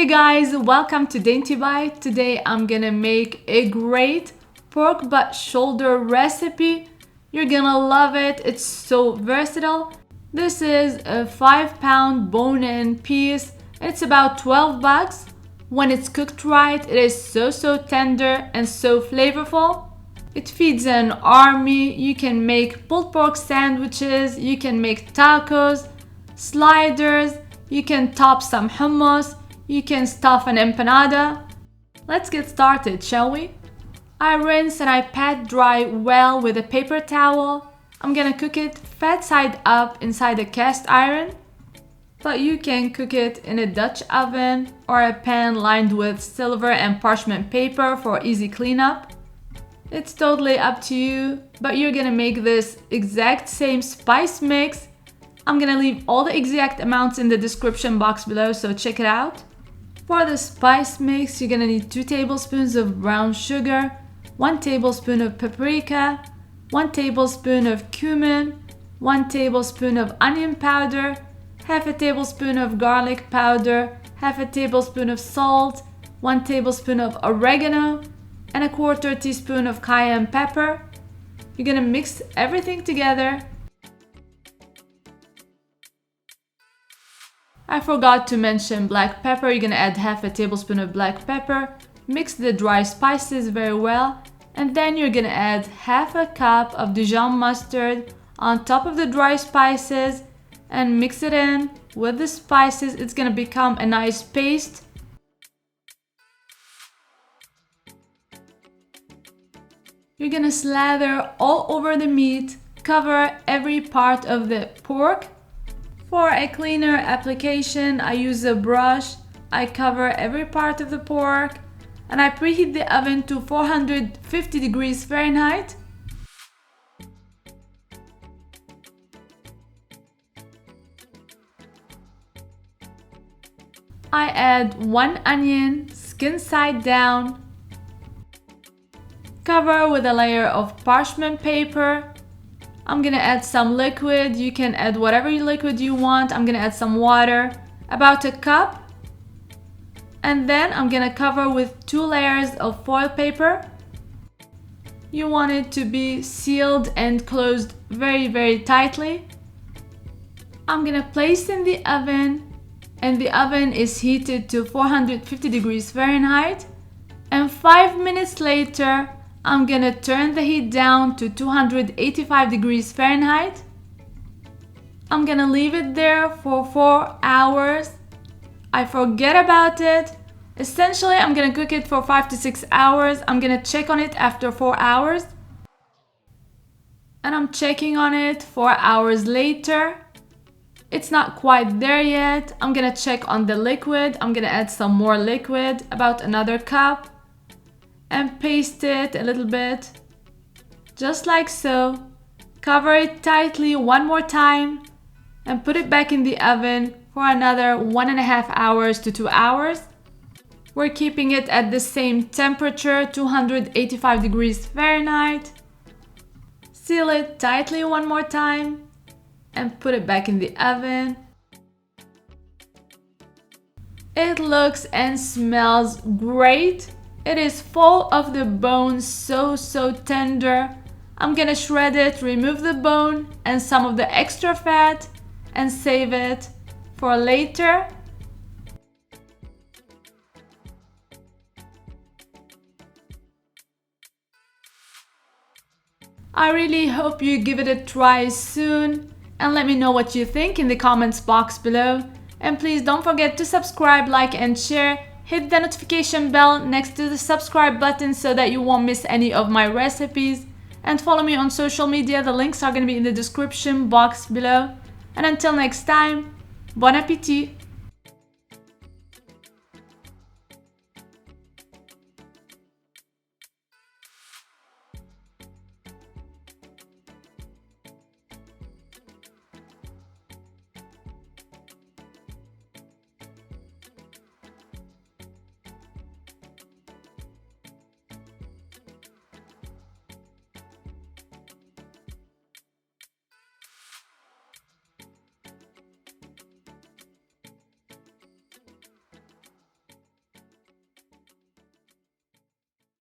Hey guys, welcome to Dainty Bite. Today I'm gonna make a great pork butt shoulder recipe. You're gonna love it. It's so versatile. This is a 5-pound bone-in piece. It's about 12 bucks. When it's cooked right, it is so tender and so flavorful. It feeds an army. You can make pulled pork sandwiches, you can make tacos, sliders, you can top some hummus, you can stuff an empanada. Let's get started, shall we? I rinse and I pat dry well with a paper towel. I'm gonna cook it fat side up inside a cast iron, but you can cook it in a Dutch oven or a pan lined with silver and parchment paper for easy cleanup. It's totally up to you, but you're gonna make this exact same spice mix. I'm gonna leave all the exact amounts in the description box below, so check it out. For the spice mix, you're gonna need 2 tablespoons of brown sugar, 1 tablespoon of paprika, 1 tablespoon of cumin, 1 tablespoon of onion powder, half a tablespoon of garlic powder, half a tablespoon of salt, 1 tablespoon of oregano, and a 1/4 teaspoon of cayenne pepper. You're gonna mix everything together. I forgot to mention black pepper. You're gonna add half a tablespoon of black pepper. Mix the dry spices very well, and then you're gonna add half a cup of Dijon mustard on top of the dry spices and mix it in with the spices. It's gonna become a nice paste. You're gonna slather all over the meat, cover every part of the pork. For a cleaner application, I use a brush. I cover every part of the pork and I preheat the oven to 450 degrees Fahrenheit. I add 1 onion, skin side down. Cover with a layer of parchment paper. I'm gonna add some liquid. You can add whatever liquid you want. I'm gonna add some water, about a cup. And then I'm gonna cover with 2 layers of foil paper. You want it to be sealed and closed very tightly. I'm gonna place in the oven, and the oven is heated to 450 degrees Fahrenheit. And 5 minutes later, I'm gonna turn the heat down to 285 degrees Fahrenheit. I'm gonna leave it there for 4 hours. I forget about it. Essentially, I'm gonna cook it for 5 to 6 hours. I'm gonna check on it after 4 hours. And I'm checking on it 4 hours later. It's not quite there yet. I'm gonna check on the liquid. I'm gonna add some more liquid, about another cup, and paste it a little bit, just like so. Cover it tightly one more time and put it back in the oven for another 1.5 hours to 2 hours. We're keeping it at the same temperature, 285 degrees Fahrenheit. Seal it tightly one more time and put it back in the oven. It looks and smells great. It is full of the bone, so tender. I'm gonna shred it, remove the bone and some of the extra fat and save it for later. I really hope you give it a try soon and let me know what you think in the comments box below. And please don't forget to subscribe, like and share. Hit the notification bell next to the subscribe button so that you won't miss any of my recipes. And follow me on social media. The links are going to be in the description box below. And until next time, bon appétit!